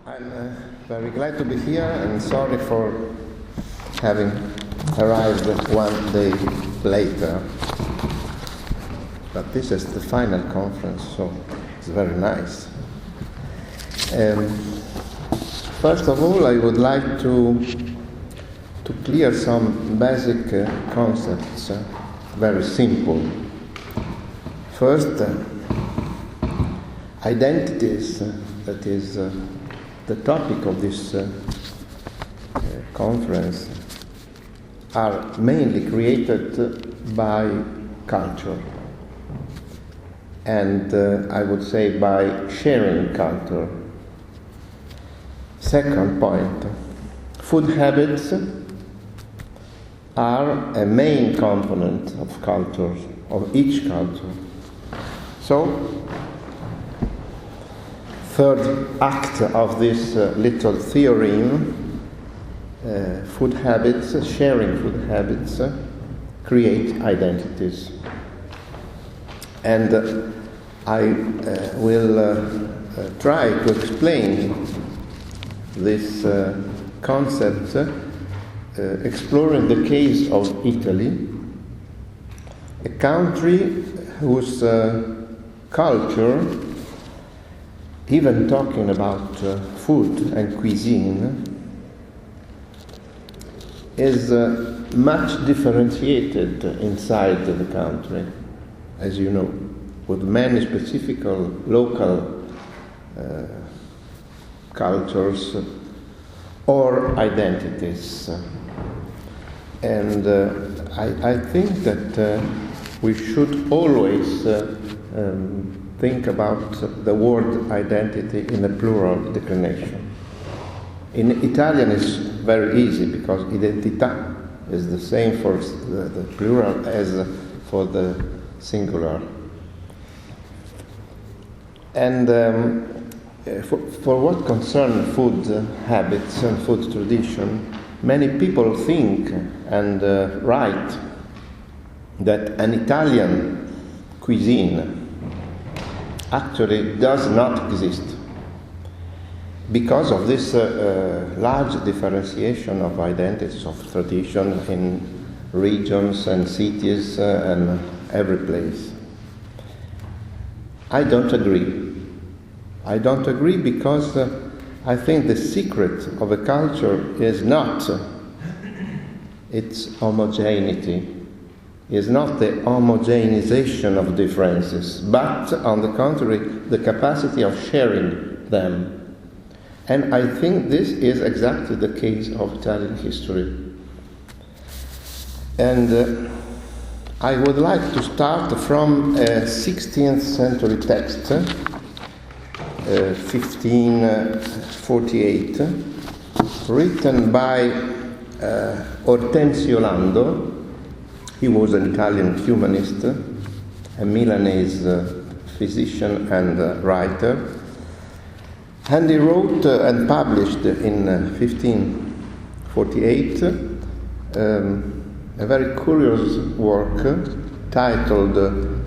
I'm very glad to be here and sorry for having arrived one day later. But this is the final conference, so it's very nice. First of all, I would like to clear some basic concepts, very simple. First, identities, that is the topic of this conference, are mainly created by culture, and I would say by sharing culture. Second point, food habits are a main component of culture, of each culture. So, third act of this little theorem, food habits, sharing food habits, create identities. And I will try to explain this concept, exploring the case of Italy, a country whose culture, even talking about food and cuisine, is much differentiated inside the country, as you know, with many specific local cultures or identities. And I think that we should always think about the word identity in a plural declination. In Italian it's very easy because identità is the same for the plural as for the singular. And for what concerns food habits and food tradition, many people think and write that an Italian cuisine actually does not exist because of this large differentiation of identities, of tradition in regions and cities and every place. I don't agree. I don't agree because I think the secret of a culture is not its homogeneity, is not the homogenization of differences, but on the contrary, the capacity of sharing them. And I think this is exactly the case of Italian history. And I would like to start from a 16th century text, 1548, written by Ortensio Lando. He was an Italian humanist, a Milanese physician and writer. And he wrote and published in 1548 a very curious work titled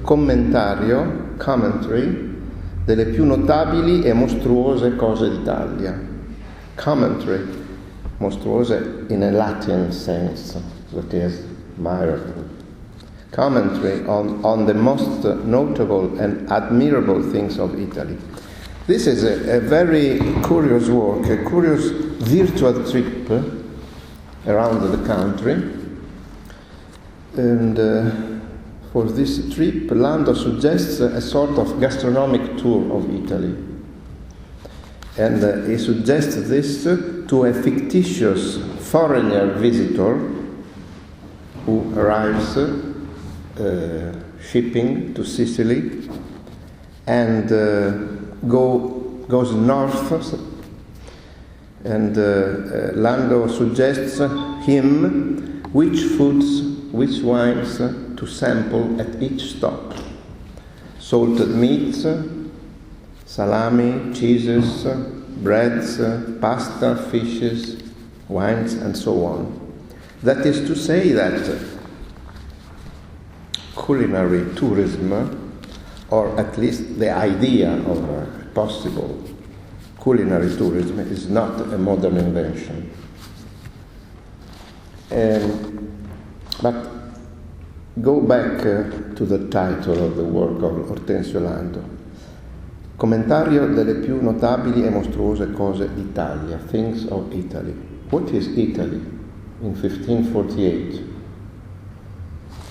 Commentario, Commentary, delle più notabili e mostruose cose d'Italia. Commentary, mostruose in a Latin sense, that is, admirable. Commentary on the most notable and admirable things of Italy. This is a very curious work, a curious virtual trip around the country. And for this trip, Lando suggests a sort of gastronomic tour of Italy. And he suggests this to a fictitious foreigner visitor who arrives shipping to Sicily and goes north, and Lando suggests him which foods, which wines to sample at each stop. Salted meats, salami, cheeses, breads, pasta, fishes, wines, and so on. That is to say that culinary tourism, or at least the idea of a possible culinary tourism is not a modern invention. But go back to the title of the work of Ortensio Lando. Commentario delle più notabili e mostruose cose d'Italia, Things of Italy. What is Italy in 1548?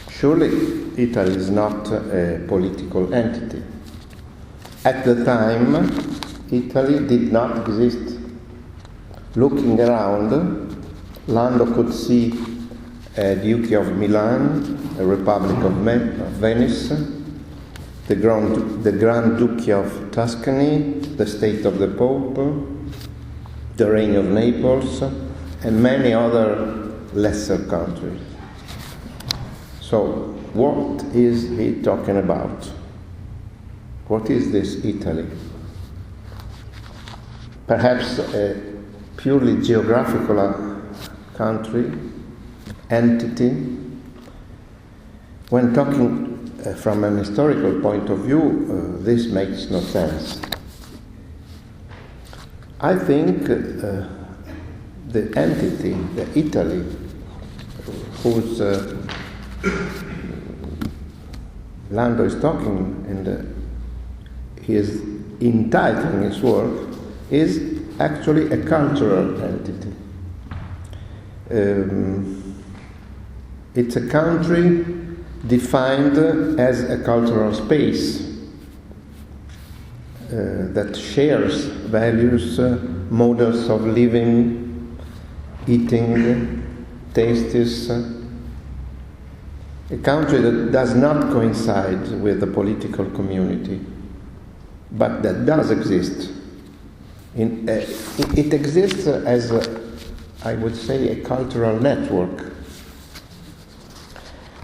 Surely Italy is not a political entity. At the time, Italy did not exist. Looking around, Lando could see a Duchy of Milan, a Republic of Venice, the Grand Duchy of Tuscany, the state of the Pope, the reign of Naples, and many other lesser countries. So, what is he talking about? What is this Italy? Perhaps a purely geographical country, entity. When talking from an historical point of view, this makes no sense. I think the entity, the Italy, whose Lando is talking and he is entitling his work, is actually a cultural entity. It's a country defined as a cultural space that shares values, models of living, eating, tastes. A country that does not coincide with the political community, but that does exist. It exists as, I would say, a cultural network.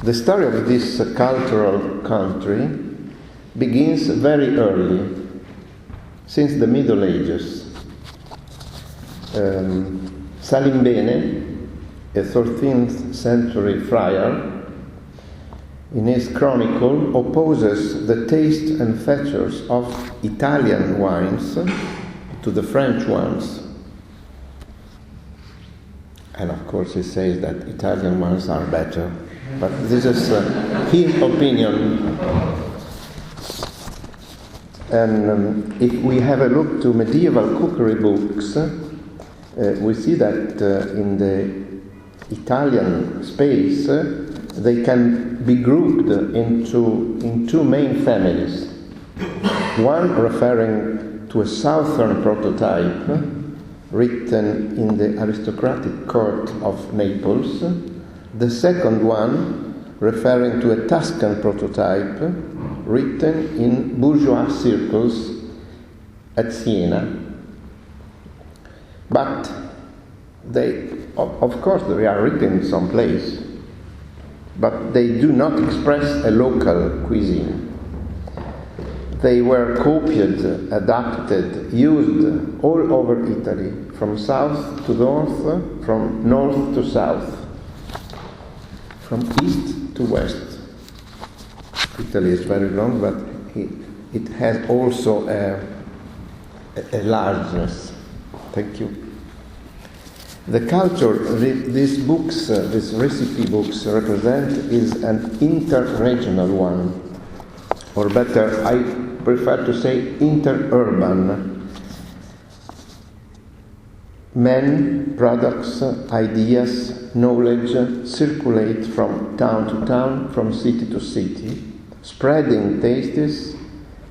The story of this cultural country begins very early, since the Middle Ages. Salimbene, a 13th century friar, in his chronicle opposes the taste and features of Italian wines to the French ones. And of course he says that Italian wines are better. But this is his opinion. And if we have a look to medieval cookery books, we see that in the Italian space, they can be grouped in two main families. One referring to a southern prototype written in the aristocratic court of Naples. The second one referring to a Tuscan prototype written in bourgeois circles at Siena. But they, of course, they are written in some place, but they do not express a local cuisine. They were copied, adapted, used all over Italy, from south to north, from north to south, from east to west. Italy is very long, but it has also a largeness. Thank you. The culture these books, these recipe books represent is an interregional one, or better, I prefer to say interurban. Men, products, ideas, knowledge circulate from town to town, from city to city, spreading tastes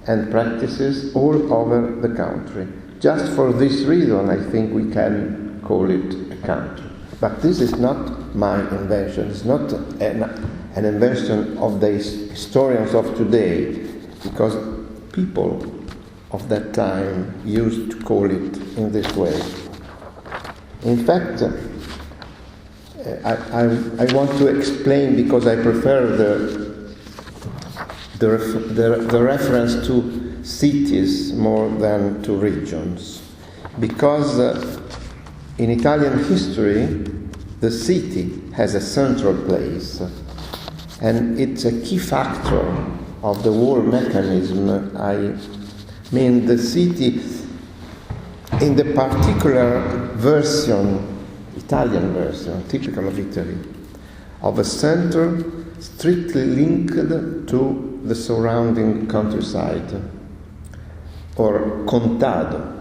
and practices all over the country. Just for this reason, I think we can call it a country. But this is not my invention. It's not an invention of the historians of today, because people of that time used to call it in this way. In fact, I want to explain, because I prefer the reference to cities more than to regions. Because in Italian history, the city has a central place, and it's a key factor of the whole mechanism. I mean, the city in the particular version, Italian version, typical of Italy, of a center strictly linked to the surrounding countryside, or contado,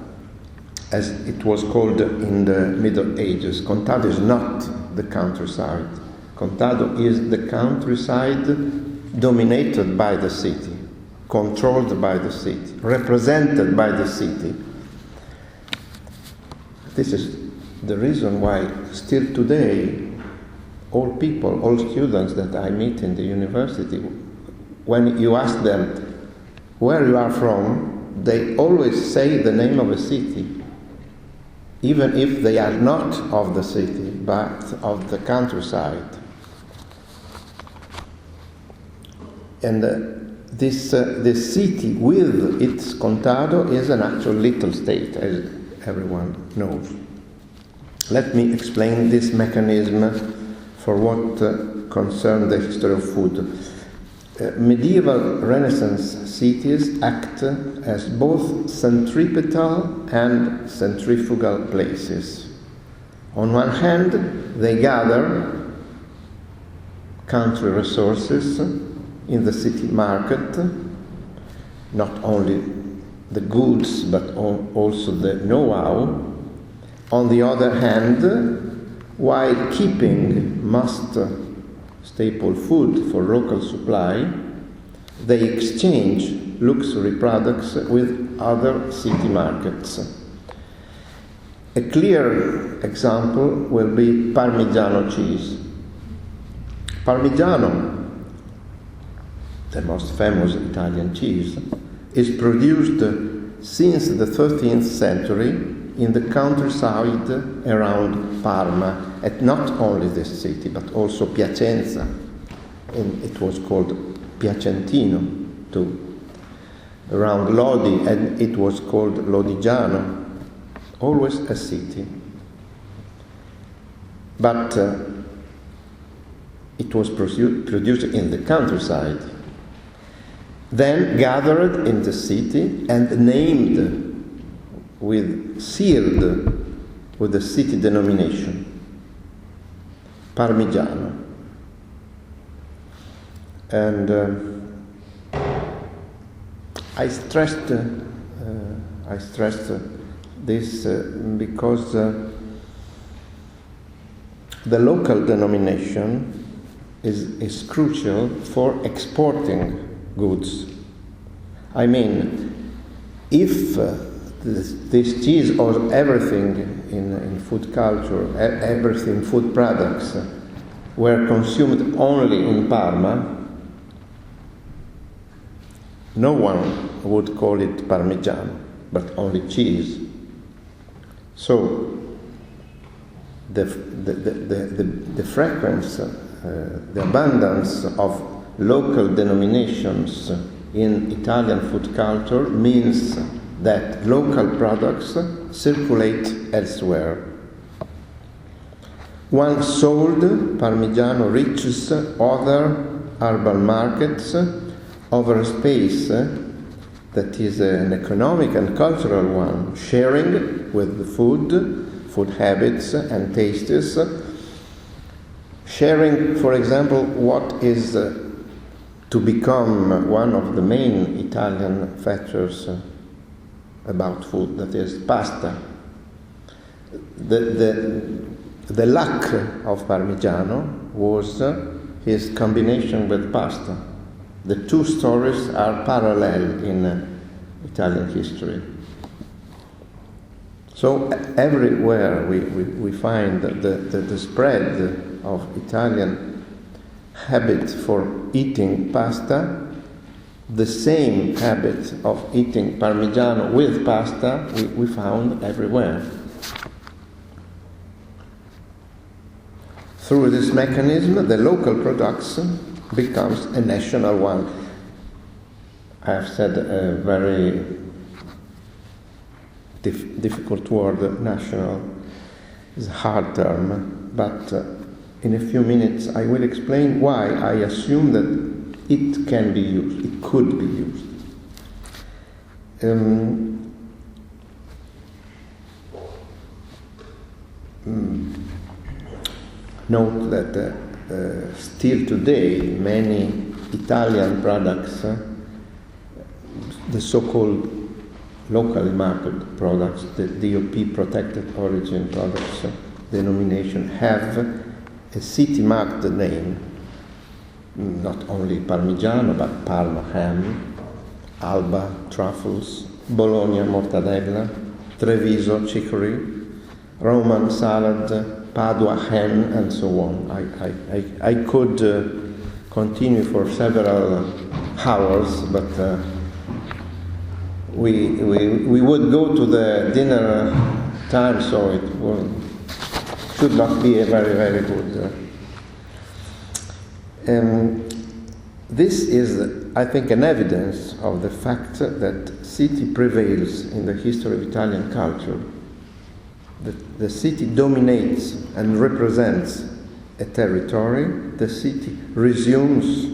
as it was called in the Middle Ages. Contado is not the countryside. Contado is the countryside dominated by the city, controlled by the city, represented by the city. This is the reason why still today all people, all students that I meet in the university, when you ask them where you are from, they always say the name of a city, even if they are not of the city, but of the countryside. And this city with its contado is an actual little state, as everyone knows. Let me explain this mechanism for what concerns the history of food. Medieval Renaissance cities act as both centripetal and centrifugal places. On one hand, they gather country resources in the city market, not only the goods but also the know-how. On the other hand, while keeping most staple food for local supply, they exchange luxury products with other city markets. A clear example will be Parmigiano cheese. Parmigiano, the most famous Italian cheese, is produced since the 13th century in the countryside around Parma, and not only this city, but also Piacenza, and it was called Piacentino too. Around Lodi, and it was called Lodigiano, always a city. But it was produced in the countryside, then gathered in the city and named sealed with the city denomination, Parmigiano. And I stressed this because the local denomination is crucial for exporting goods. I mean, if this cheese or everything in food culture, everything food products were consumed only in Parma, no one would call it Parmigiano, but only cheese. So the frequency, the abundance of local denominations in Italian food culture means that local products circulate elsewhere. Once sold, Parmigiano reaches other urban markets over a space that is an economic and cultural one, sharing with the food habits and tastes, sharing, for example, what is to become one of the main Italian features about food, that is pasta. The luck of Parmigiano was his combination with pasta. The two stories are parallel in Italian history. So everywhere we find the spread of Italian habit for eating pasta, the same habit of eating Parmigiano with pasta we found everywhere. Through this mechanism, the local production becomes a national one. I have said a very difficult word, national. It's a hard term, but in a few minutes I will explain why I assume that it can be used, it could be used. note that still today many Italian products, the so-called locally marketed products, the DOP protected origin products denomination, have a city-marked name, not only Parmigiano but Parma ham, Alba truffles, Bologna mortadella, Treviso chicory, Roman salad, Padua hen, and so on. I could continue for several hours, but we would go to the dinner time, so it should not be a very, very good. This is, I think, an evidence of the fact that city prevails in the history of Italian culture. The city dominates and represents a territory. The city resumes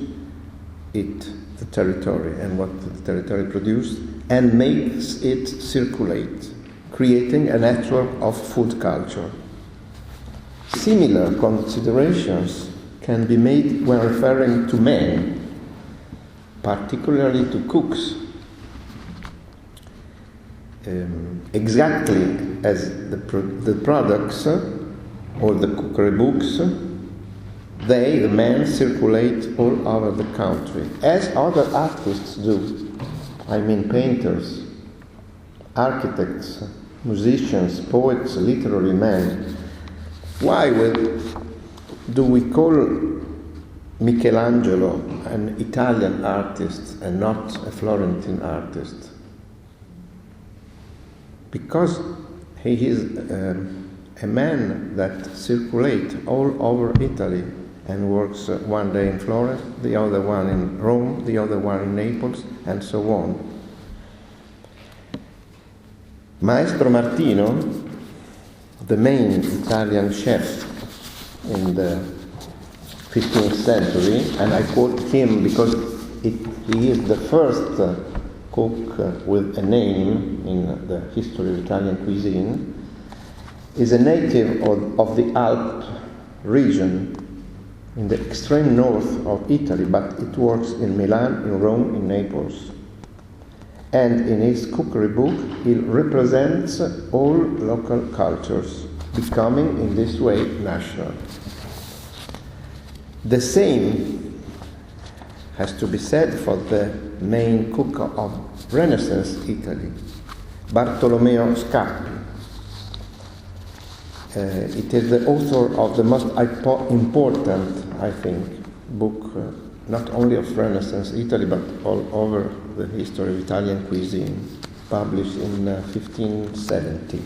the territory and what the territory produced, and makes it circulate, creating a network of food culture. Similar considerations can be made when referring to men, particularly to cooks. Exactly as the products or the cookery books, the men circulate all over the country, as other artists do. I mean painters, architects, musicians, poets, literary men. Why do we call Michelangelo an Italian artist and not a Florentine artist? Because he is a man that circulates all over Italy and works one day in Florence, the other one in Rome, the other one in Naples, and so on. Maestro Martino, the main Italian chef in the 15th century, and I quote him because he is the first cook with a name in the history of Italian cuisine, is a native of the Alp region in the extreme north of Italy, but it works in Milan, in Rome, in Naples. And in his cookery book, he represents all local cultures, becoming in this way national. The same has to be said for the main cook of Renaissance Italy, Bartolomeo Scappi. It is the author of the most important, I think, book, not only of Renaissance Italy, but all over the history of Italian cuisine, published in 1570.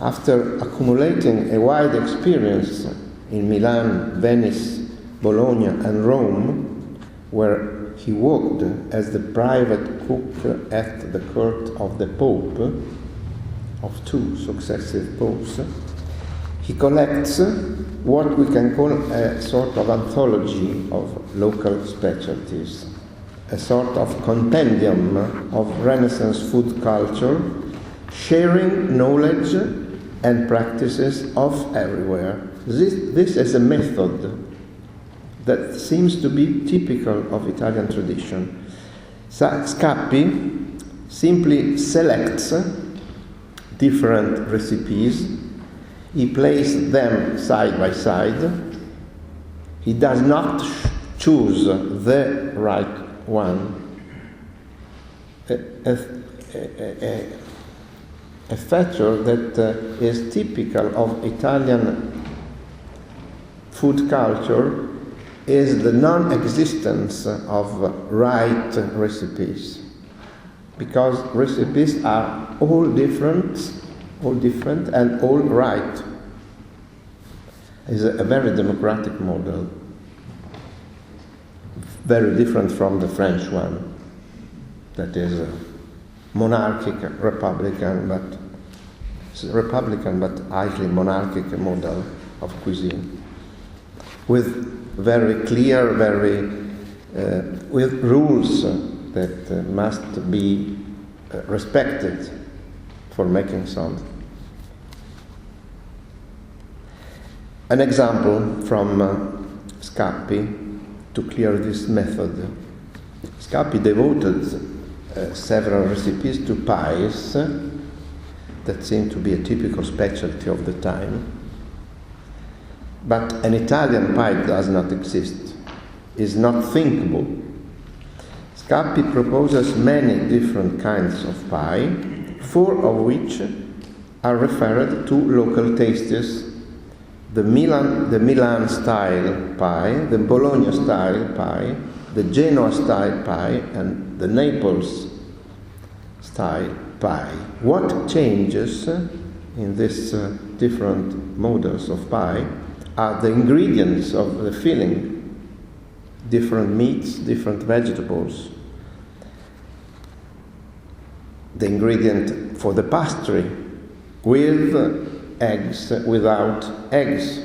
After accumulating a wide experience in Milan, Venice, Bologna, and Rome, where he worked as the private cook at the court of the Pope, of two successive popes, he collects what we can call a sort of anthology of local specialties, a sort of compendium of Renaissance food culture, sharing knowledge and practices of everywhere. This is a method that seems to be typical of Italian tradition. Scappi simply selects different recipes. He places them side by side. He does not choose the right one. A feature that is typical of Italian food culture is the non-existence of right recipes, because recipes are all different and all right. It's a very democratic model, very different from the French one, that is a monarchic, republican, but highly monarchic model of cuisine, with very clear, with rules that must be respected for making something. An example from Scappi to clear this method. Scappi devoted several recipes to pies that seem to be a typical specialty of the time. But an Italian pie does not exist, is not thinkable. Scappi proposes many different kinds of pie, 4 of which are referred to local tastes: the Milan style pie, the Bologna style pie, the Genoa style pie, and the Naples style pie. What changes in these different models of pie are the ingredients of the filling: different meats, different vegetables. The ingredient for the pastry, with eggs, without eggs.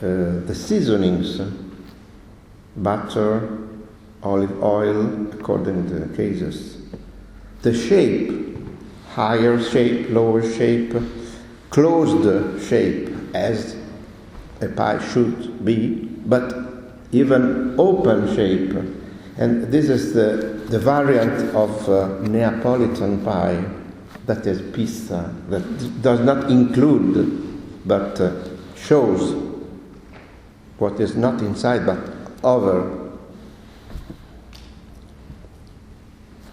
The seasonings, butter, olive oil, according to the cases. The shape, higher shape, lower shape, closed shape, as a pie should be, but even open shape. And this is the variant of Neapolitan pie, that is pizza, that does not include, but shows what is not inside, but over.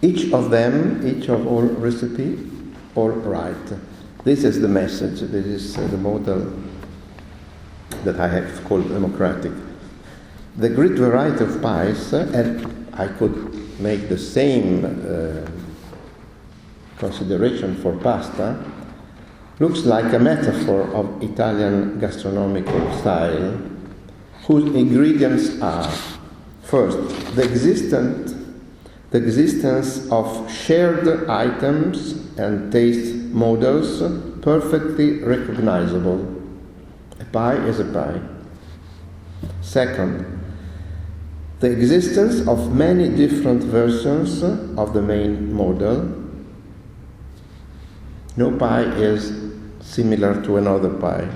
Each of all recipe, all right. This is the message, this is the model that I have called democratic. The great variety of pies, and I could make the same consideration for pasta, looks like a metaphor of Italian gastronomical style, whose ingredients are, first, the existence of shared items and taste models perfectly recognizable. A pie is a pie. Second, the existence of many different versions of the main model. No pie is similar to another pie.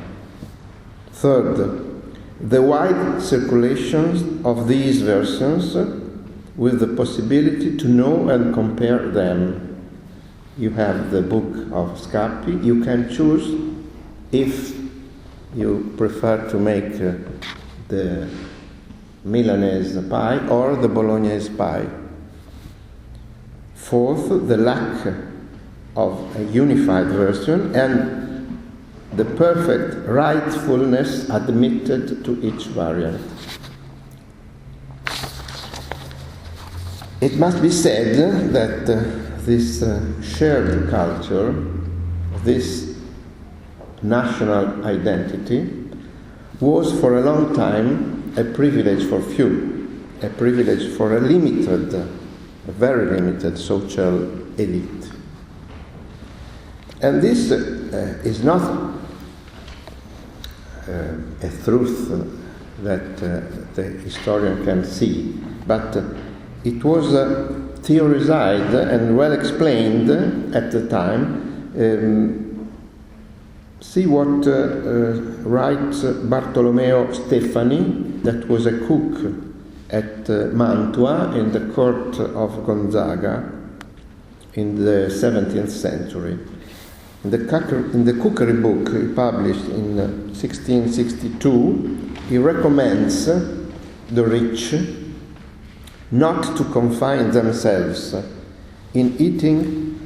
Third, the wide circulation of these versions with the possibility to know and compare them. You have the book of Scappi. You can choose if you prefer to make the Milanese pie or the Bolognese pie. Fourth, the lack of a unified version and the perfect rightfulness admitted to each variant. It must be said that this shared culture, this national identity, was for a long time a privilege for few, a privilege for a limited, a very limited social elite. And this is not a truth that the historian can see, but it was theorized and well explained at the time. See what writes Bartolomeo Stefani, that was a cook at Mantua in the court of Gonzaga in the 17th century. In the cookery book he published in 1662, he recommends the rich not to confine themselves in eating,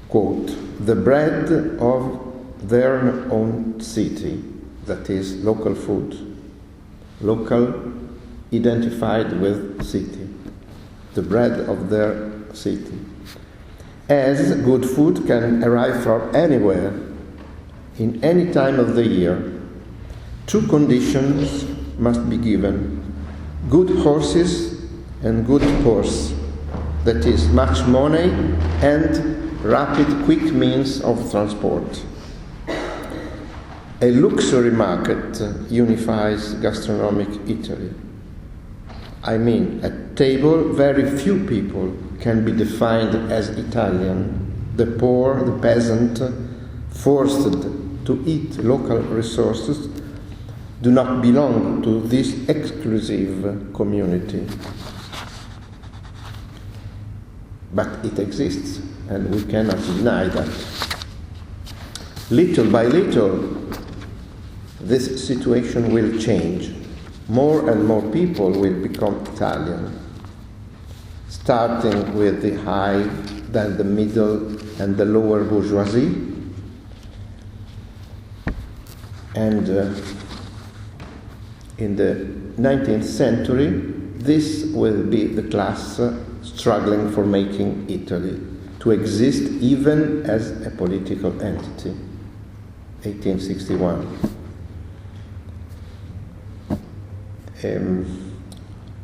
quote, the bread of their own city, that is, local food, local identified with city, the bread of their city, as good food can arrive from anywhere, in any time of the year. Two conditions must be given: good horses and good horse, that is, much money and rapid, quick means of transport. A luxury market unifies gastronomic Italy. I mean, at table, very few people can be defined as Italian. The poor, the peasant, forced to eat local resources do not belong to this exclusive community. But it exists, and we cannot deny that. Little by little, this situation will change. More and more people will become Italian, starting with the high, then the middle, and the lower bourgeoisie. And in the 19th century, this will be the class struggling for making Italy to exist even as a political entity. 1861.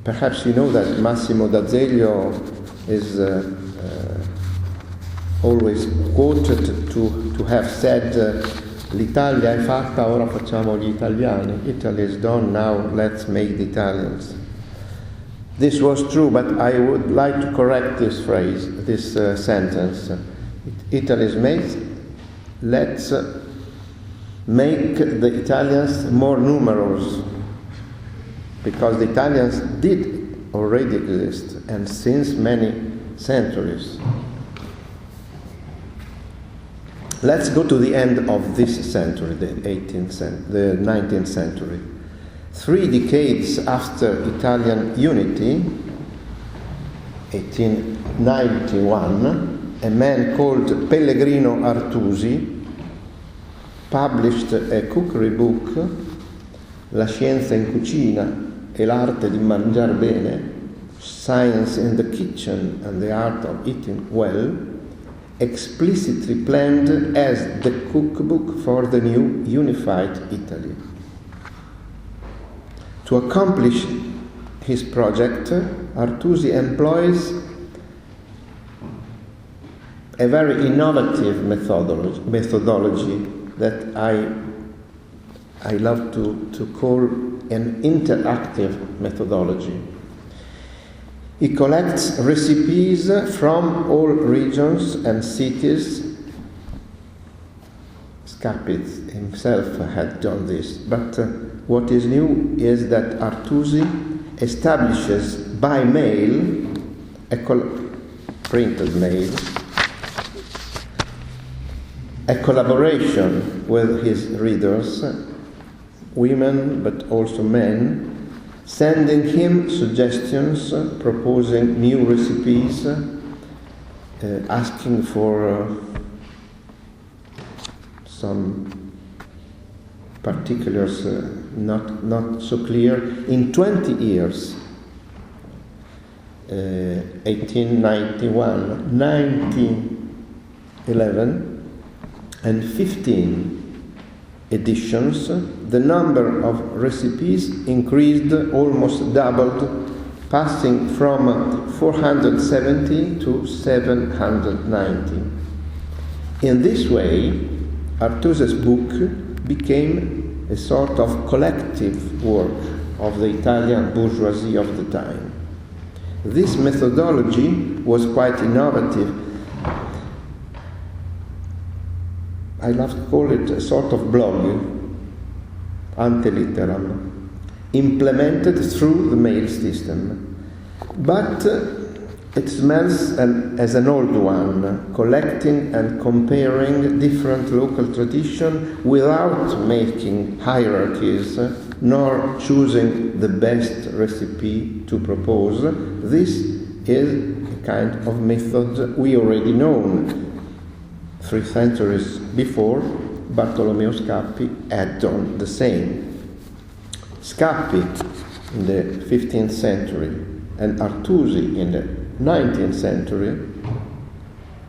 Perhaps you know that Massimo d'Azeglio is always quoted to have said, l'Italia è fatta, ora facciamo gli italiani. Italy is done, now let's make the Italians. This was true, but I would like to correct this phrase, this sentence. Italy is made, let's make the Italians more numerous, because the Italians did already exist, and since many centuries. Let's go to the end of this century, the 19th century. 3 decades after Italian unity, 1891, a man called Pellegrino Artusi published a cookery book, La scienza in cucina e l'arte di mangiar bene, Science in the Kitchen and the Art of Eating Well, explicitly planned as the cookbook for the new unified Italy. To accomplish his project, Artusi employs a very innovative methodology that I love to call an interactive methodology. He collects recipes from all regions and cities. Scapit himself had done this, but what is new is that Artusi establishes by mail, printed mail, a collaboration with his readers, women but also men, sending him suggestions, proposing new recipes, asking for some particulars not so clear. In 20 years, 1891, 1911, and 15 editions, the number of recipes increased, almost doubled, passing from 470 to 790. In this way, Artusi's book became a sort of collective work of the Italian bourgeoisie of the time. This methodology was quite innovative. I love to call it a sort of blog, ante litteram, implemented through the mail system. But it smells as an old one, collecting and comparing different local traditions without making hierarchies, nor choosing the best recipe to propose. This is a kind of method we already know. 3 centuries before, Bartolomeo Scappi had done the same. Scappi in the 15th century and Artusi in the 19th century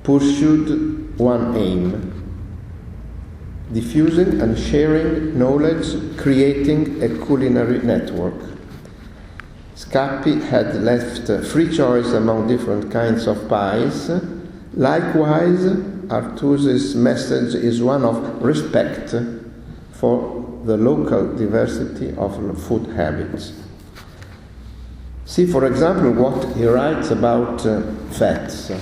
pursued one aim: diffusing and sharing knowledge, creating a culinary network. Scappi had left free choice among different kinds of pies. Likewise, Artusi's message is one of respect for the local diversity of food habits. See, for example, what he writes about fats.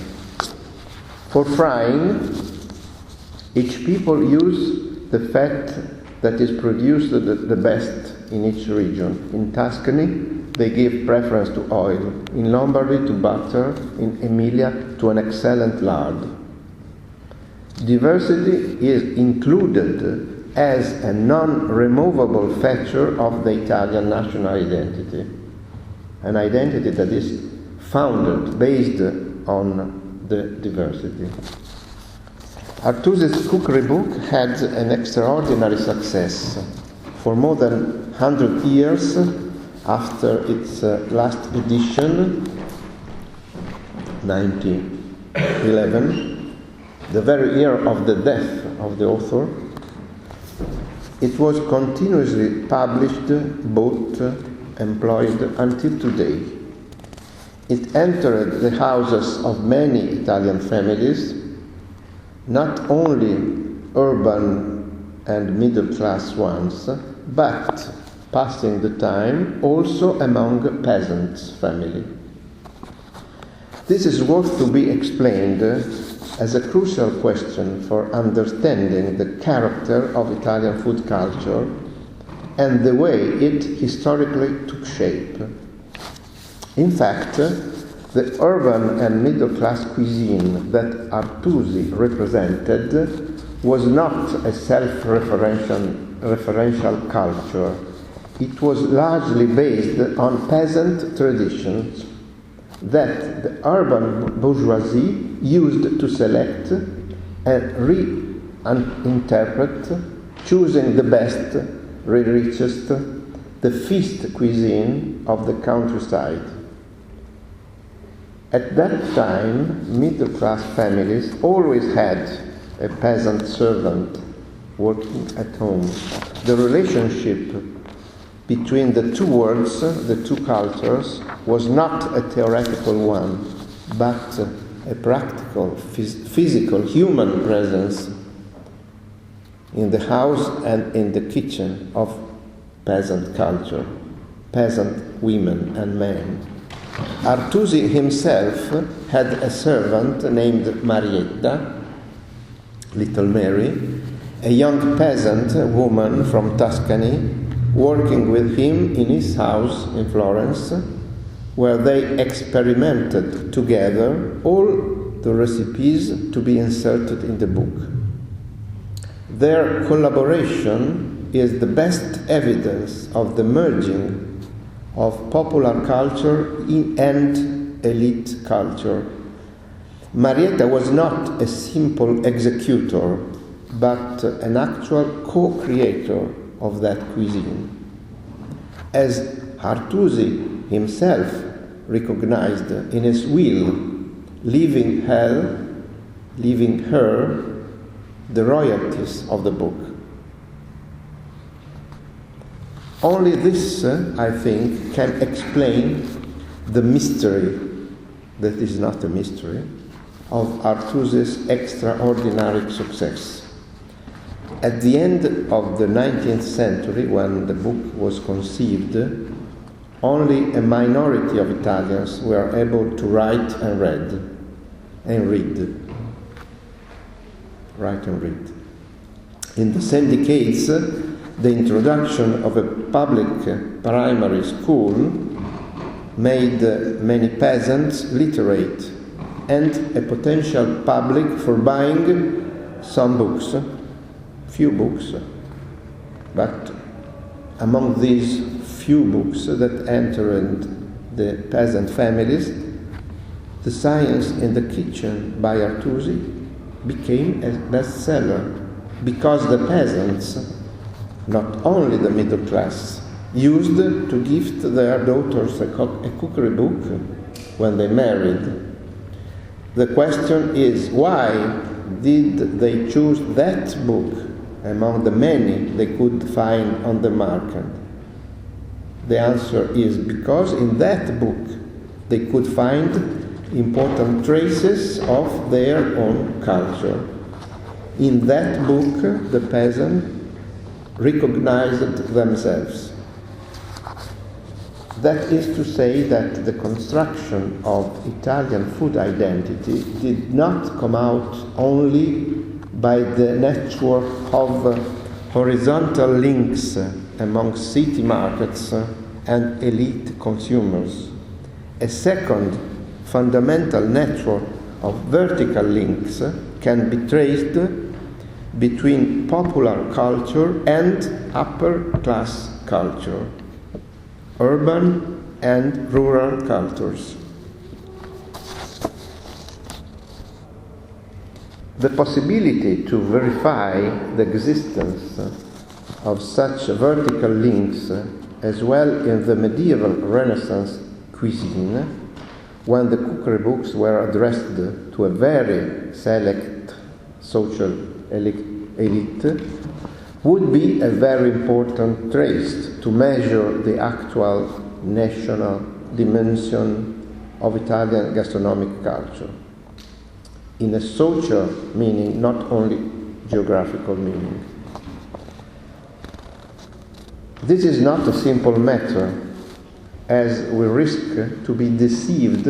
For frying, each people use the fat that is produced the best in each region. In Tuscany, they give preference to oil. In Lombardy, to butter. In Emilia, to an excellent lard. Diversity is included as a non-removable feature of the Italian national identity, an identity that is founded, based on the diversity. Artusi's cookery book had an extraordinary success. For more than 100 years after its last edition, 1911, the very year of the death of the author, it was continuously published, bought, employed until today. It entered the houses of many Italian families, not only urban and middle-class ones, but, passing the time, also among peasants' family. This is worth to be explained as a crucial question for understanding the character of Italian food culture and the way it historically took shape. In fact, the urban and middle-class cuisine that Artusi represented was not a self-referential culture. It was largely based on peasant traditions that the urban bourgeoisie used to select and reinterpret, choosing the best, the richest, the feast cuisine of the countryside. At that time, middle-class families always had a peasant servant working at home. The relationship between the two worlds, the two cultures, was not a theoretical one, but a practical, physical, human presence in the house and in the kitchen of peasant culture, peasant women and men. Artusi himself had a servant named Marietta, Little Mary, a young peasant woman from Tuscany, working with him in his house in Florence, where they experimented together all the recipes to be inserted in the book. Their collaboration is the best evidence of the merging of popular culture and elite culture. Marietta was not a simple executor, but an actual co-creator of that cuisine. As Artusi himself recognized in his will, leaving her the royalties of the book. Only this, I think, can explain the mystery, that is not a mystery, of Artusi's extraordinary success. At the end of the 19th century, when the book was conceived, only a minority of Italians were able to write and read. In the same decades, the introduction of a public primary school made many peasants literate and a potential public for buying some books, few books, but among these few books that entered the peasant families, The Science in the Kitchen by Artusi became a bestseller because the peasants, not only the middle class, used to gift their daughters a cookery book when they married. The question is, why did they choose that book among the many they could find on the market? The answer is because in that book they could find important traces of their own culture. In that book, the peasants recognized themselves. That is to say that the construction of Italian food identity did not come out only by the network of horizontal links among city markets and elite consumers. A second fundamental network of vertical links can be traced between popular culture and upper class culture, urban and rural cultures. The possibility to verify the existence of such vertical links as well in the medieval Renaissance cuisine, when the cookery books were addressed to a very select social elite, would be a very important trace to measure the actual national dimension of Italian gastronomic culture, in a social meaning, not only geographical meaning. This is not a simple matter, as we risk to be deceived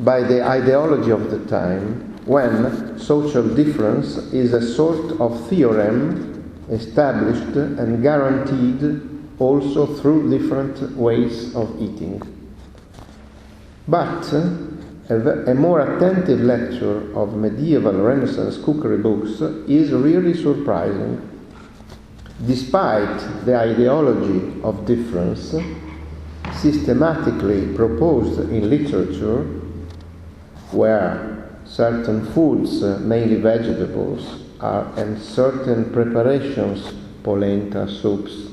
by the ideology of the time, when social difference is a sort of theorem established and guaranteed also through different ways of eating. But a more attentive lecture of medieval Renaissance cookery books is really surprising. Despite the ideology of difference systematically proposed in literature, where certain foods, mainly vegetables, and certain preparations, polenta, soups,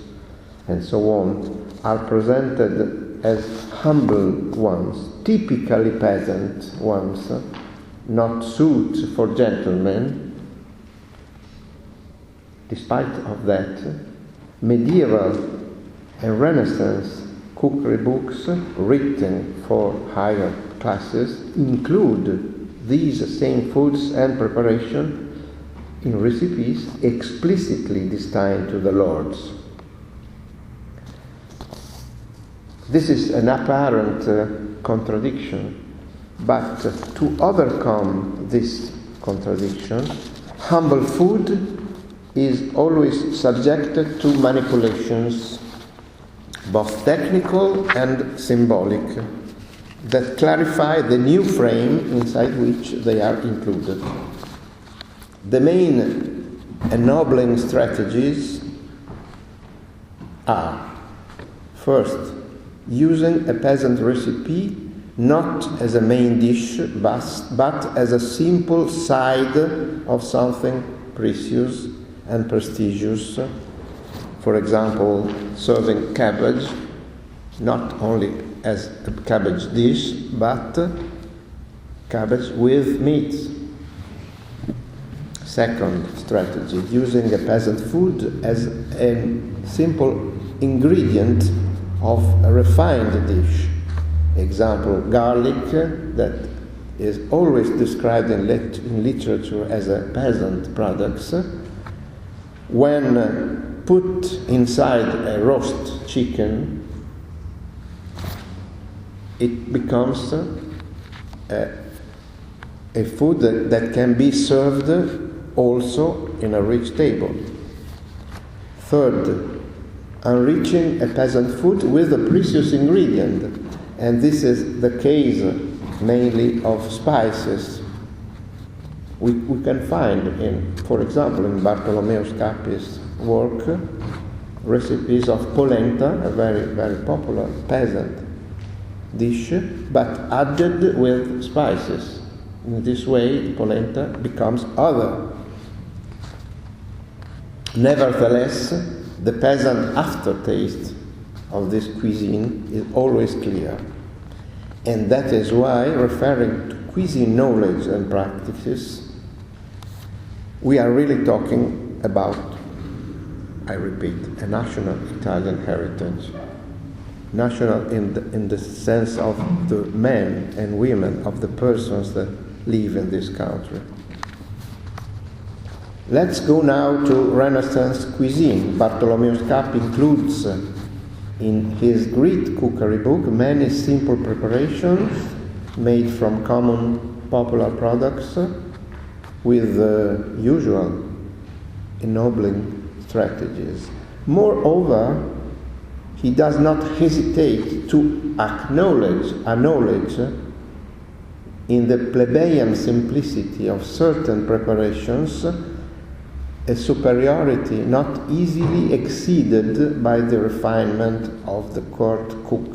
and so on, are presented as humble ones, typically peasant ones, not suit for gentlemen. Despite of that, medieval and Renaissance cookery books written for higher classes include these same foods and preparation in recipes explicitly destined to the lords. This is an apparent contradiction, but to overcome this contradiction, humble food is always subjected to manipulations, both technical and symbolic, that clarify the new frame inside which they are included. The main ennobling strategies are, first, using a peasant recipe not as a main dish, but as a simple side of something precious and prestigious. For example, serving cabbage not only as a cabbage dish, but cabbage with meat. Second strategy, using a peasant food as a simple ingredient of a refined dish. Example, garlic, that is always described in literature as a peasant product. When put inside a roast chicken, it becomes a food that can be served also in a rich table. Third, enriching a peasant food with a precious ingredient, and this is the case mainly of spices. We can find for example, in Bartolomeo Scappi's work, recipes of polenta, a very, very popular peasant dish, but added with spices. In this way, polenta becomes other. Nevertheless, the peasant aftertaste of this cuisine is always clear. And that is why, referring to cuisine knowledge and practices, we are really talking about, I repeat, a national Italian heritage. National in the sense of the men and women, of the persons that live in this country. Let's go now to Renaissance cuisine. Bartolomeo Scappi includes in his great cookery book many simple preparations made from common popular products, with the usual ennobling strategies. Moreover, he does not hesitate to acknowledge in the plebeian simplicity of certain preparations a superiority not easily exceeded by the refinement of the court cook.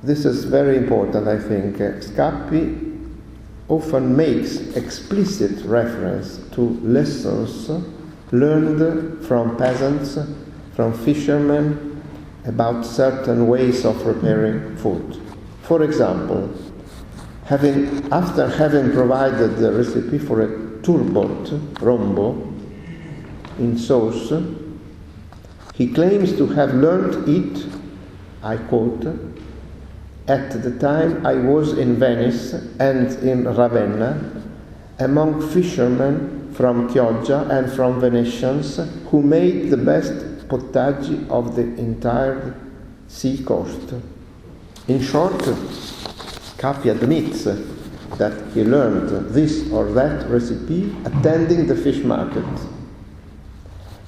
This is very important, I think. Scappi often makes explicit reference to lessons learned from peasants, from fishermen, about certain ways of preparing food. For example, after having provided the recipe for a turbot, rombo, in sauce, he claims to have learned it, I quote, "At the time I was in Venice and in Ravenna, among fishermen from Chioggia and from Venetians who made the best potage of the entire sea coast." In short, Scappi admits that he learned this or that recipe attending the fish market.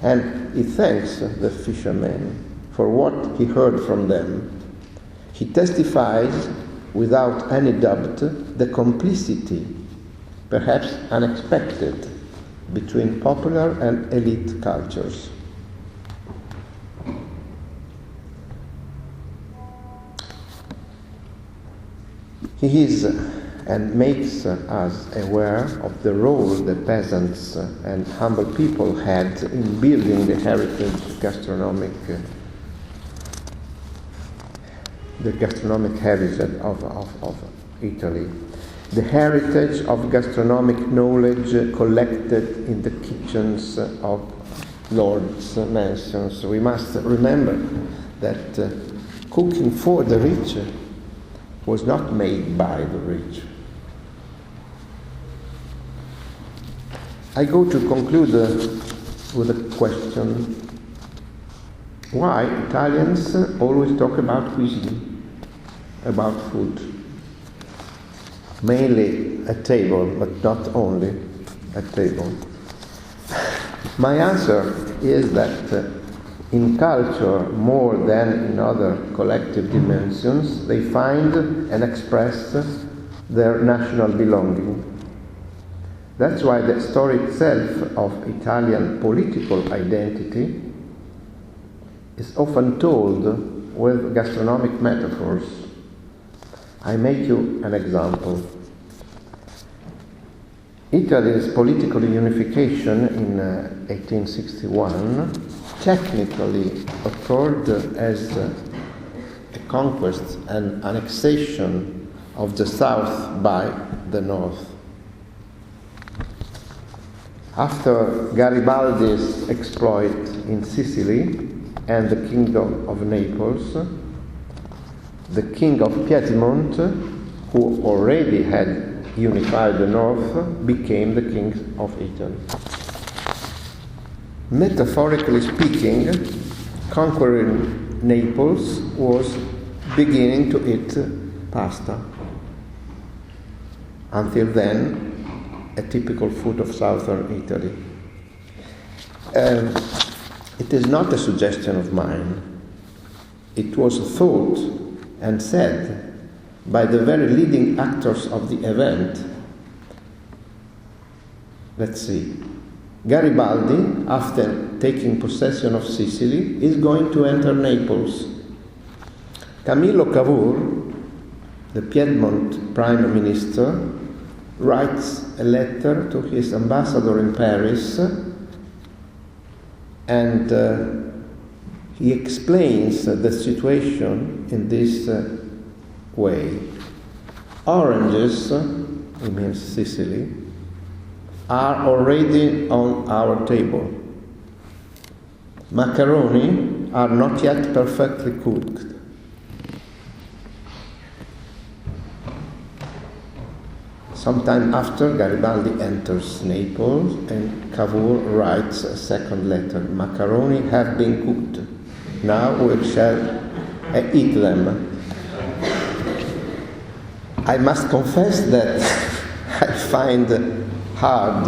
And he thanks the fishermen for what he heard from them. He testifies, without any doubt, the complicity, perhaps unexpected, between popular and elite cultures. He is and makes us aware of the role the peasants and humble people had in building the gastronomic heritage of Italy. The heritage of gastronomic knowledge collected in the kitchens of lords' mansions. We must remember that cooking for the rich was not made by the rich. I go to conclude with a question. Why Italians always talk about cuisine, about food? Mainly at table, but not only at table. My answer is that in culture, more than in other collective dimensions, they find and express their national belonging. That's why the story itself of Italian political identity is often told with gastronomic metaphors. I make you an example. Italy's political unification in 1861 technically occurred as a conquest and annexation of the south by the north. After Garibaldi's exploit in Sicily and the Kingdom of Naples, the King of Piedmont, who already had unified the north, became the King of Italy. Metaphorically speaking, conquering Naples was beginning to eat pasta. Until then, a typical food of southern Italy. It is not a suggestion of mine. It was thought and said by the very leading actors of the event. Let's see. Garibaldi, after taking possession of Sicily, is going to enter Naples. Camillo Cavour, the Piedmont Prime Minister, writes a letter to his ambassador in Paris, and he explains the situation in this way. Oranges, he means Sicily, are already on our table. Macaroni are not yet perfectly cooked. Sometime after, Garibaldi enters Naples, and Cavour writes a second letter. Macaroni have been cooked. Now we shall eat them. I must confess that I find hard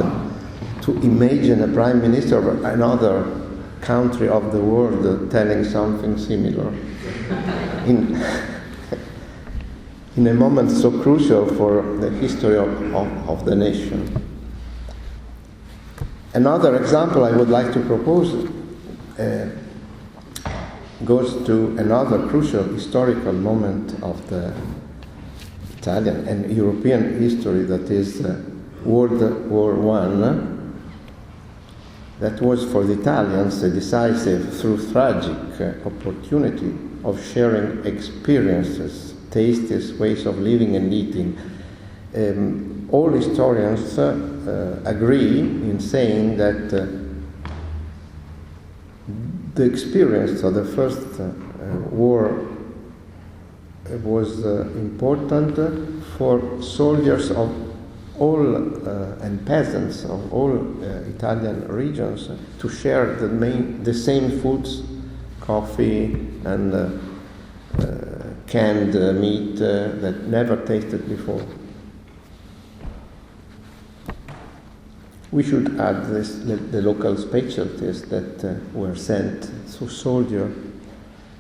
to imagine a prime minister of another country of the world telling something similar in a moment so crucial for the history of the nation. Another example I would like to propose goes to another crucial historical moment of the Italian and European history, that is World War I. That was for the Italians a decisive, through tragic, opportunity of sharing experiences, tastes, ways of living and eating. All historians agree in saying that the experience of the first war was important for soldiers of all and peasants of all Italian regions to share the same foods, coffee and canned meat that never tasted before. We should add the local specialties that were sent to soldiers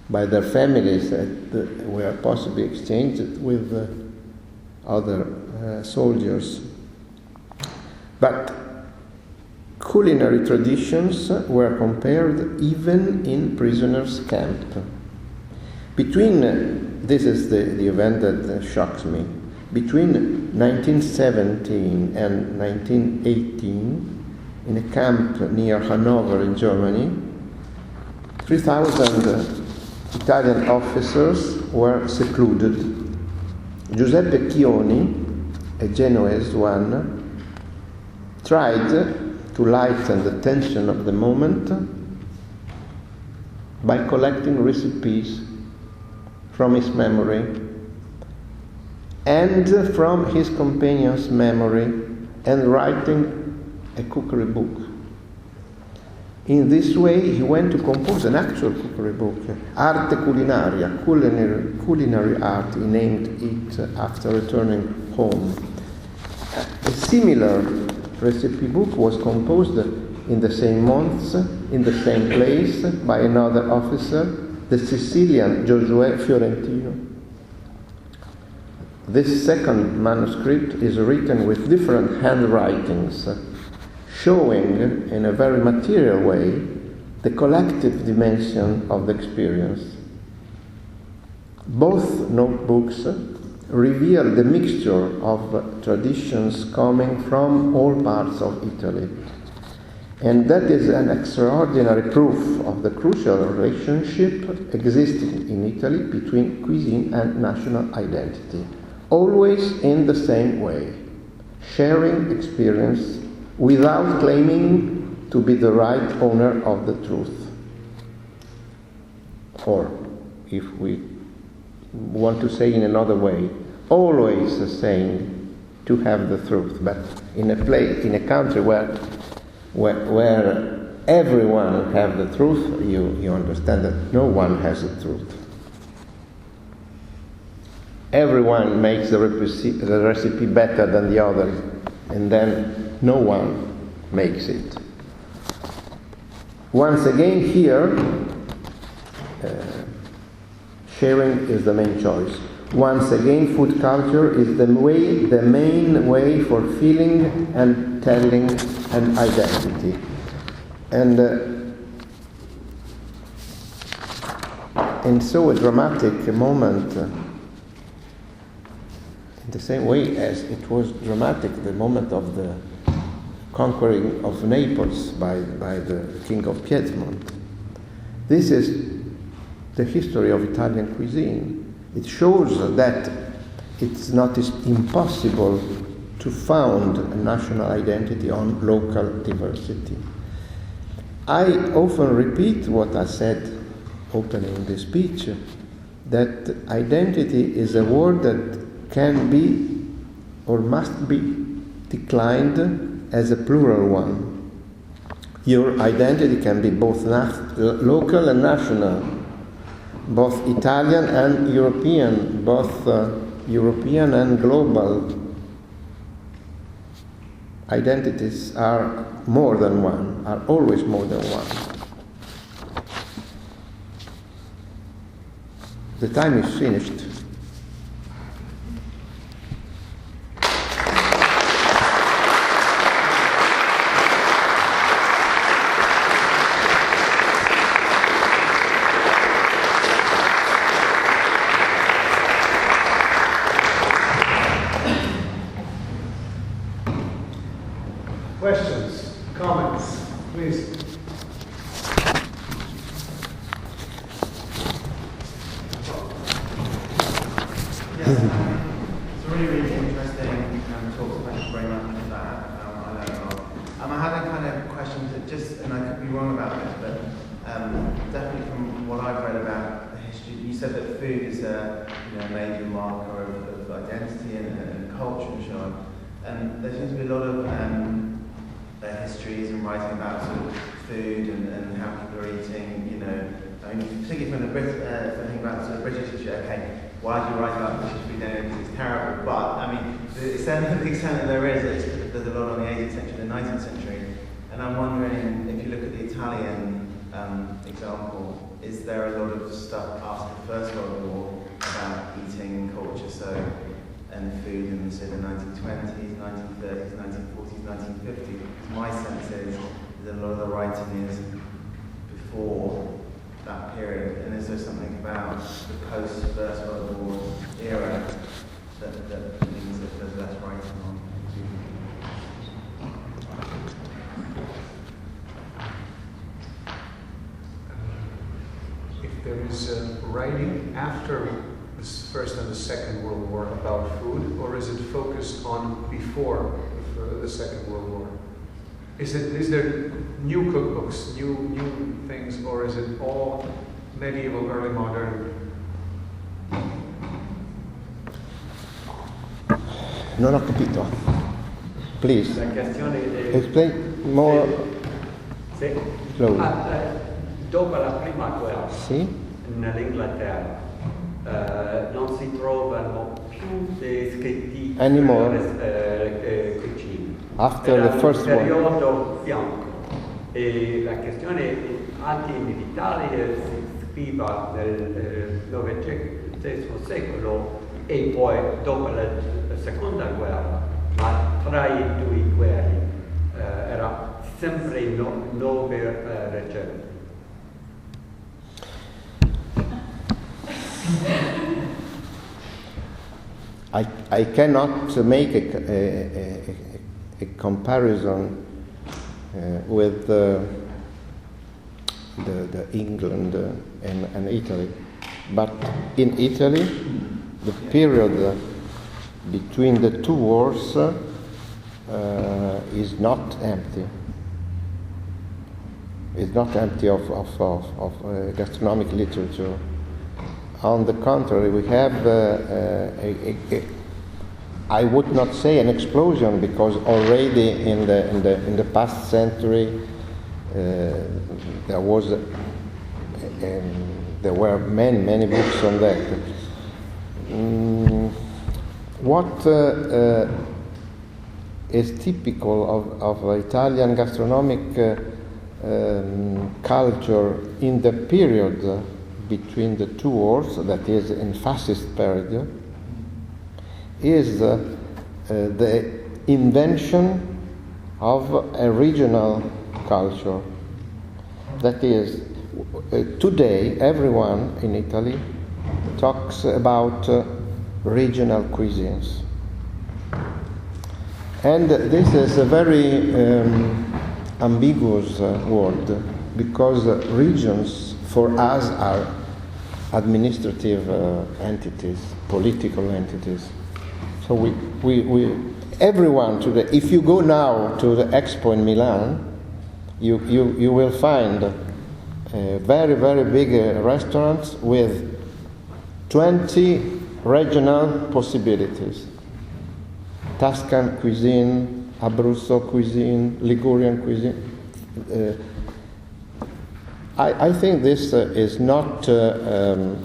by their families that were possibly exchanged with other soldiers. This culinary traditions were compared even in prisoners' camp. This is the event that shocks me. Between 1917 and 1918, in a camp near Hanover in Germany, 3,000 Italian officers were secluded. Giuseppe Chioni, a Genoese one, tried to lighten the tension of the moment by collecting recipes from his memory and from his companion's memory and writing a cookery book. In this way, he went to compose an actual cookery book, Arte Culinaria, culinary art. He named it after returning home. A similar recipe book was composed in the same months, in the same place, by another officer, the Sicilian Giosuè Fiorentino. This second manuscript is written with different handwritings, showing in a very material way the collective dimension of the experience. Both notebooks reveal the mixture of traditions coming from all parts of Italy. And that is an extraordinary proof of the crucial relationship existing in Italy between cuisine and national identity, always in the same way, sharing experience without claiming to be the right owner of the truth. Or, if we want to say in another way, always saying to have the truth, but in a country where everyone have the truth, you understand that no one has the truth. Everyone makes the recipe better than the others, and then no one makes it. Once again here, sharing is the main choice. Once again, food culture is the main way for feeling and telling an identity. And in so a dramatic moment, in the same way as it was dramatic, the moment of the conquering of Naples by the King of Piedmont. This is the history of Italian cuisine. It shows that it's not impossible to found a national identity on local diversity. I often repeat what I said opening the speech, that identity is a word that can be or must be declined as a plural one. Your identity can be both local and national, both Italian and European, both European and global. identities are more than one, are always more than one. The time is finished. Questions, comments, please. Yes, it's a really interesting talk. Thank you very much for that. I learned a lot. I had a kind of question that just, and I could be wrong about this, but definitely from what I've read about the history, you said that food is a major marker of identity and culture and so on. And there seems to be a lot of histories and writing about sort of food and how people are eating, I mean, particularly from the thinking about sort of British history, okay, why do you write about British food then? Because it's terrible. But, I mean, the extent that there is, there's a lot on the 18th century, the 19th century. And I'm wondering, if you look at the Italian example, is there a lot of stuff after the First World War about eating culture, and food in the 1920s, 1930s, 1940s, 1950s? My sense is that a lot of the writing is before that period, and is there something about the post-First World War era that means that there's less writing on? If there is writing after the First and the Second World War about food, or is it focused on before the Second World War? Is there new cookbooks, new things, or is it all medieval, early modern? Non ho capito. Please. La questione Explain more sì. slowly. Dopo la prima guerra, Sì? nell'Inghilterra, non si trovano più scritti Anymore. cucina. After the first Era un one. periodo bianco e la questione antimilitare si scriva nel XIX secolo e poi dopo la seconda guerra, ma tra i due guerre era sempre 9 recetti. I cannot make a comparison with the England and Italy, but in Italy, the period between the two wars is not empty. It's not empty of gastronomic literature. On the contrary, we have I would not say an explosion, because already in the past century there were many books on that. What is typical of Italian gastronomic culture in the period between the two wars, that is in fascist period, is the invention of a regional culture. That is, today everyone in Italy talks about regional cuisines. And this is a very ambiguous word, because regions for us are administrative entities, political entities. So we everyone today, if you go now to the Expo in Milan, you will find very big restaurants with 20 regional possibilities. Tuscan cuisine, Abruzzo cuisine, Ligurian cuisine. I think this is not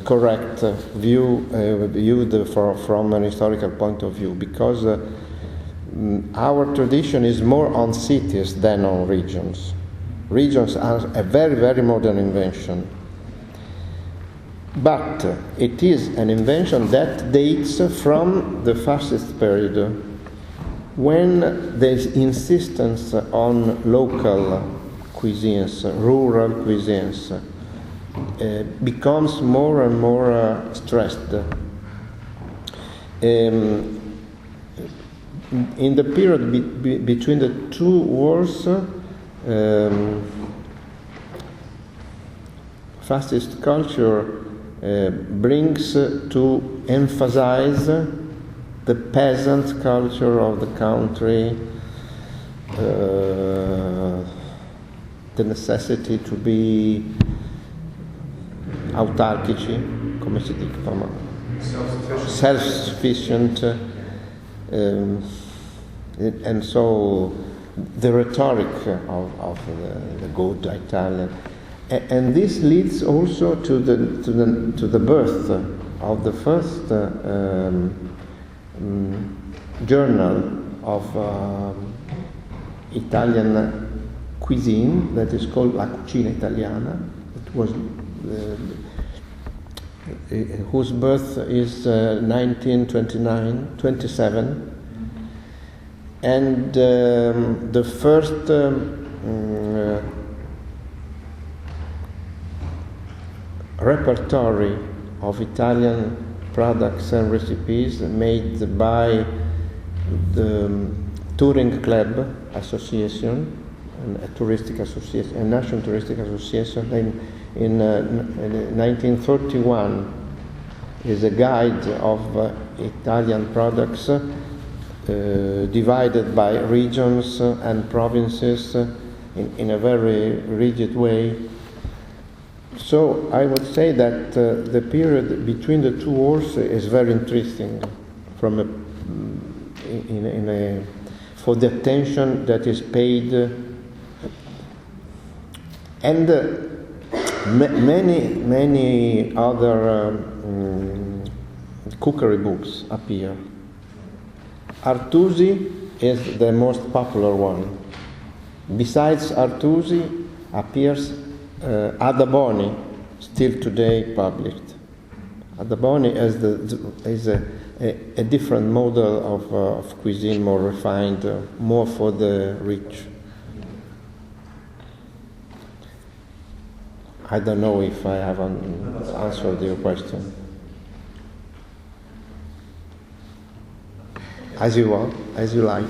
correct viewed from an historical point of view, because our tradition is more on cities than on regions. Regions are a very, very modern invention. But it is an invention that dates from the fascist period, when there is insistence on local cuisines, rural cuisines, becomes more and more stressed. In the period between the two wars, fascist culture brings to emphasize the peasant culture of the country, the necessity to be autarchici, come si dice, self-sufficient, and so the rhetoric of the good Italian, and this leads also to the birth of the first journal of Italian cuisine that is called La Cucina Italiana. It was whose birth is 1927, and the first repertory of Italian products and recipes made by the Touring Club Association, a touristic association, a national touristic association, in 1931 is a guide of Italian products divided by regions and provinces in a very rigid way. So I would say that the period between the two wars is very interesting for the attention that is paid, and many other cookery books appear. Artusi is the most popular one. Besides Artusi appears Adaboni, still today published. Adaboni is a different model of cuisine, more refined, more for the rich. I don't know if I have answered your question. As you want, as you like.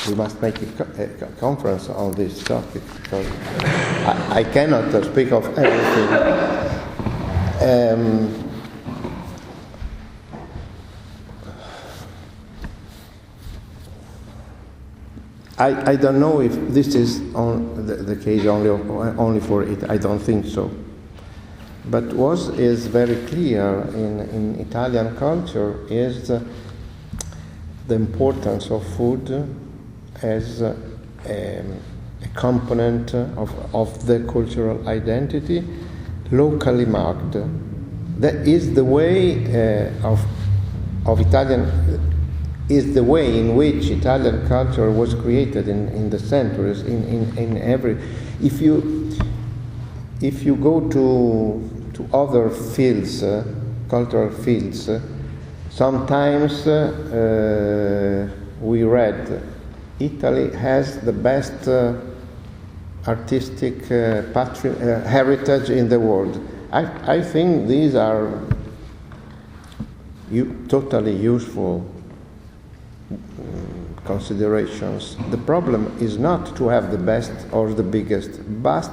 We must make a conference on this topic, because I cannot speak of everything. I don't know if this is the case only for it. I don't think so. But what is very clear in Italian culture is the importance of food as a component of the cultural identity, locally marked. That is the way of Italian, is the way in which Italian culture was created in the centuries. In every, if you go to other fields, cultural fields, sometimes we read Italy has the best artistic heritage in the world. I think these are totally useful considerations. The problem is not to have the best or the biggest, but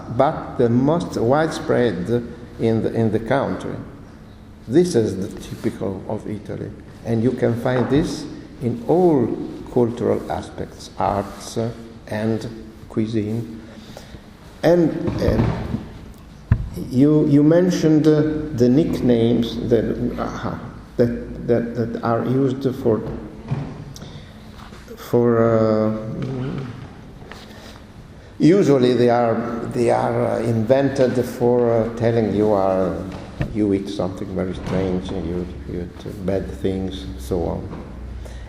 the most widespread in the country. This is the typical of Italy, and you can find this in all cultural aspects, arts and cuisine. And you mentioned the nicknames that are used for usually they are invented for telling you eat something very strange, you eat bad things, so on.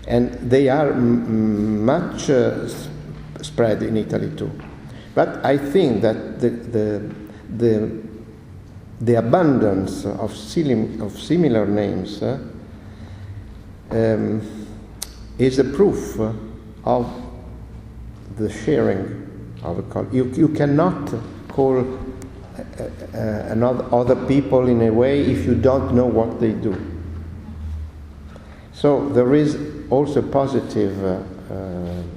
And they are much spread in Italy too. But I think that the abundance of similar names is a proof of the sharing of a culture. You cannot call other people in a way if you don't know what they do. So there is also a positive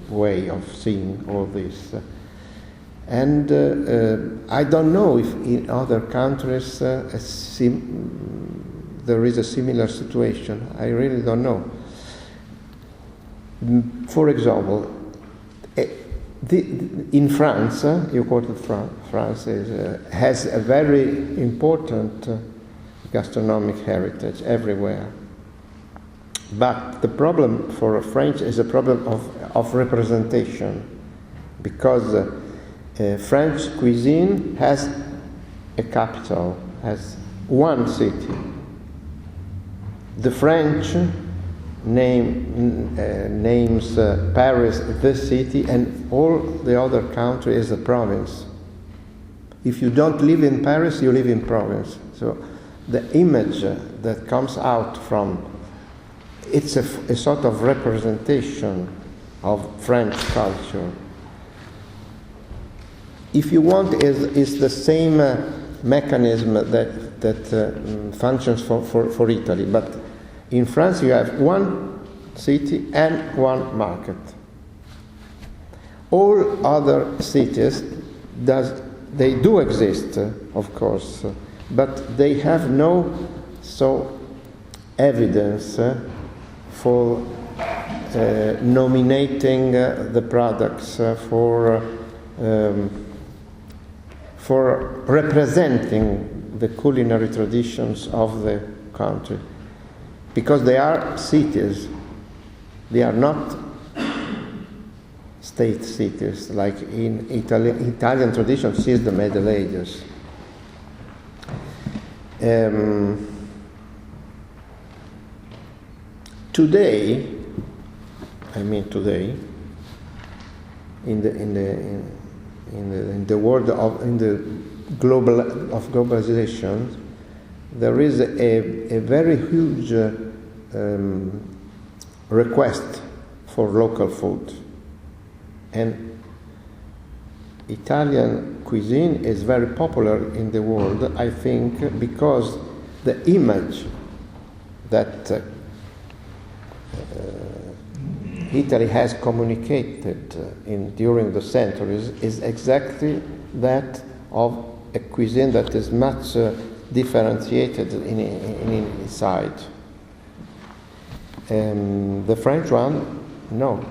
way of seeing all this. And I don't know if in other countries there is a similar situation. I really don't know. For example, in France, you quoted France, has a very important gastronomic heritage everywhere. But the problem for French is a problem of representation, because French cuisine has a capital, has one city. The French names Paris the city, and all the other country is a province. If you don't live in Paris, you live in province. So the image that comes out from it's a sort of representation of French culture. If you want, is the same mechanism that functions for Italy, but in France you have one city and one market. All other cities they do exist, of course, but they have no evidence for nominating the products, for representing the culinary traditions of the country, because they are cities. They are not state cities like in Italian tradition since the Middle Ages. Today, in the world of globalization, there is a very huge request for local food, and Italian cuisine is very popular in the world, I think, because the image that Italy has communicated during the centuries is exactly that of a cuisine that is much differentiated inside. The French one, no.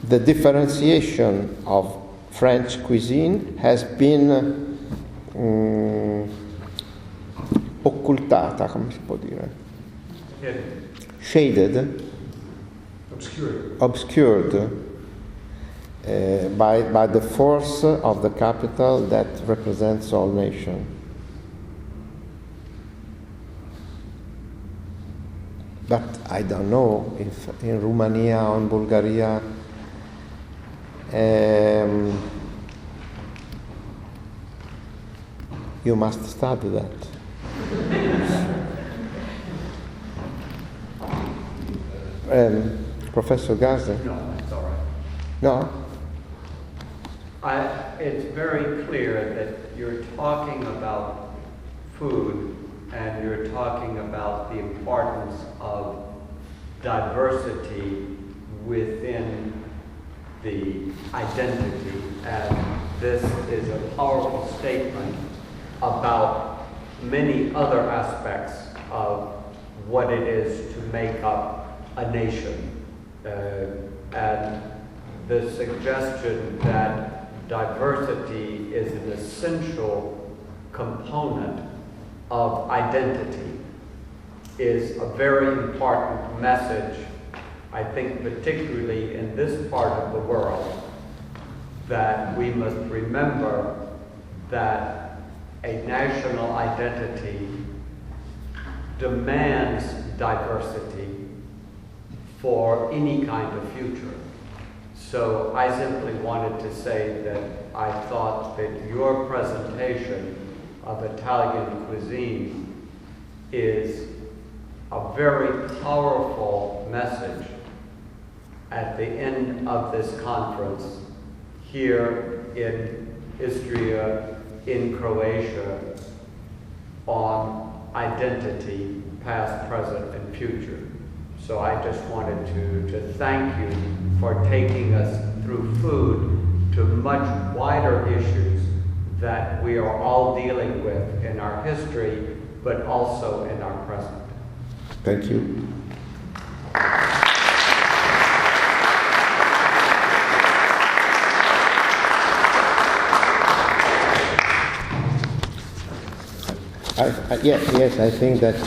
The differentiation of French cuisine has been occultata, come si può dire? Shaded. Obscured. by the force of the capital that represents all nations. But I don't know if in Romania or in Bulgaria you must study that. Professor Garza? No, it's all right. No? It's very clear that you're talking about food and you're talking about the importance of diversity within the identity, and this is a powerful statement about many other aspects of what it is to make up a nation. And the suggestion that diversity is an essential component of identity is a very important message, I think particularly in this part of the world, that we must remember that a national identity demands diversity for any kind of future. So I simply wanted to say that I thought that your presentation of Italian cuisine is a very powerful message at the end of this conference here in Istria, in Croatia, on identity, past, present, and future. So I just wanted to thank you for taking us through food to much wider issues that we are all dealing with in our history, but also in our present. Thank you. Yes, I think that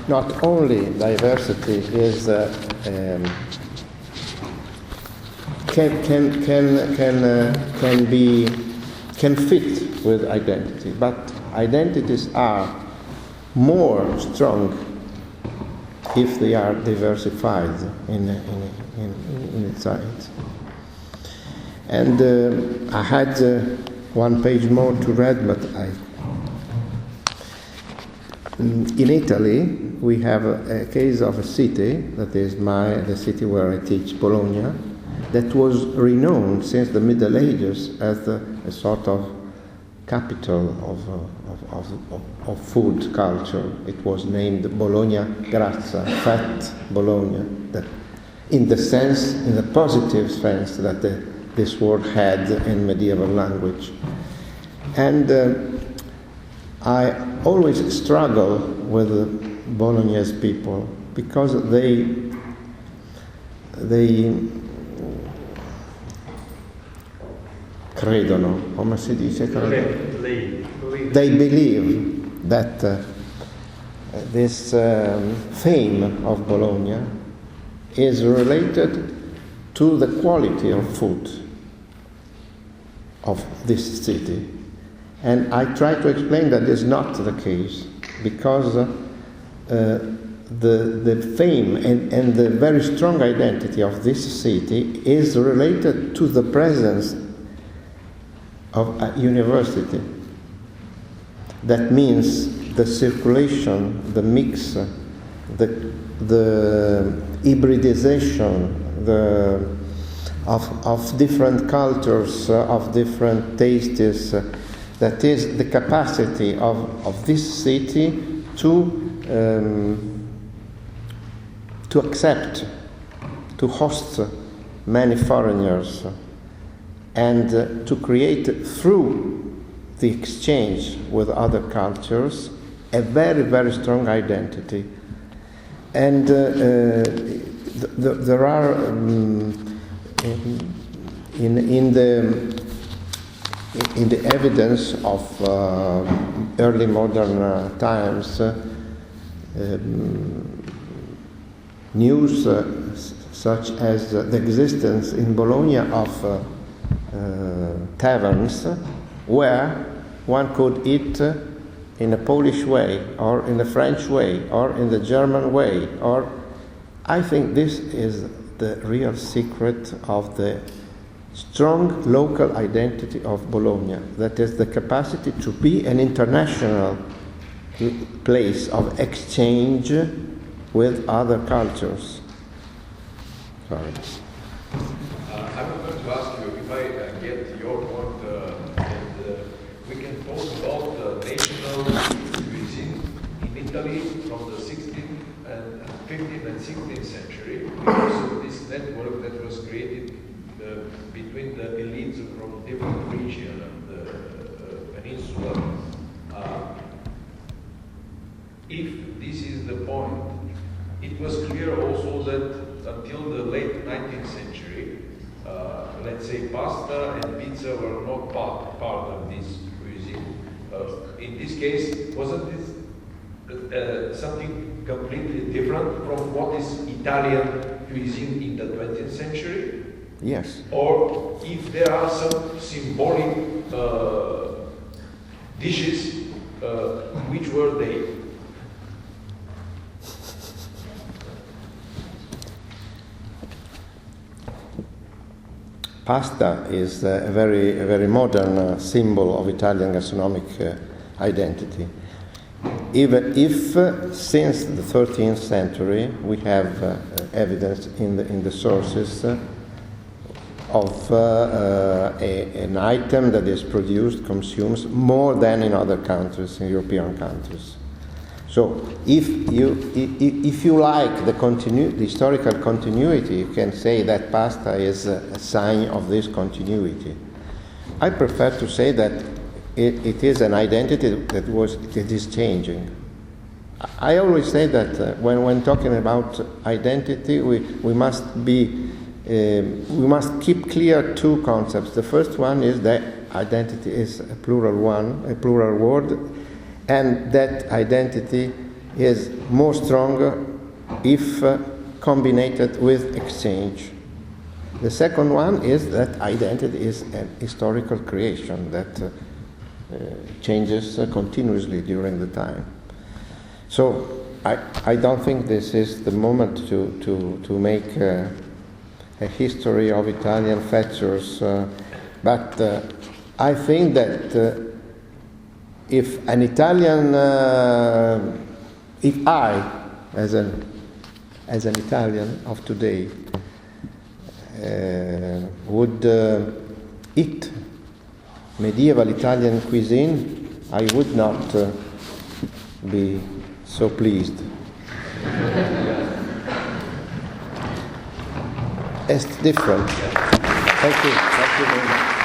not only diversity is can fit with identity, but identities are more strong if they are diversified in its sides. And I had one page more to read, but in Italy we have a case of a city that is the city where I teach, Bologna, that was renowned since the Middle Ages as a sort of capital of food culture. It was named Bologna Grazia, Fat Bologna, in the positive sense that this word had in medieval language. And I always struggle with the Bolognese people because they credono, come si dice? They believe that this fame of Bologna is related to the quality of food of this city. And I try to explain that is not the case, because the fame and the very strong identity of this city is related to the presence of a university. That means the circulation, the mix, the hybridization of different cultures, of different tastes. That is the capacity of this city to accept, to host many foreigners, and to create through the exchange with other cultures a very, very strong identity. And there are in the evidence of early modern times, news such as the existence in Bologna of taverns where one could eat in a Polish way, or in a French way, or in the German way, or I think this is the real secret of the strong local identity of Bologna, that is the capacity to be an international place of exchange with other cultures. Sorry. I was going to ask you if I get your point, and we can talk about national cuisine in Italy from the 16th and 15th and 16th century, because of this network that was created between the elites from different regions and the peninsula. If this is the point, it was clear also that until the late 19th century, let's say pasta and pizza were not part of this cuisine. In this case, wasn't this something completely different from what is Italian cuisine in the 20th century? Yes. Or if there are some symbolic dishes, which were they? Pasta is a very modern symbol of Italian gastronomic identity. Even if since the 13th century we have evidence in the sources of an item that is produced, consumes more than in other countries, in European countries. So if you like the historical continuity, you can say that pasta is a sign of this continuity. I prefer to say that it is an identity that is changing. I always say that when talking about identity, we must keep clear two concepts. The first one is that identity is a plural word, and that identity is more stronger if combined with exchange. The second one is that identity is an historical creation that changes continuously during the time. So I don't think this is the moment to make a history of Italian features, but I think that if an Italian, if I, as an Italian of today, would eat medieval Italian cuisine, I would not be so pleased. It's different. Thank you. Thank you very much.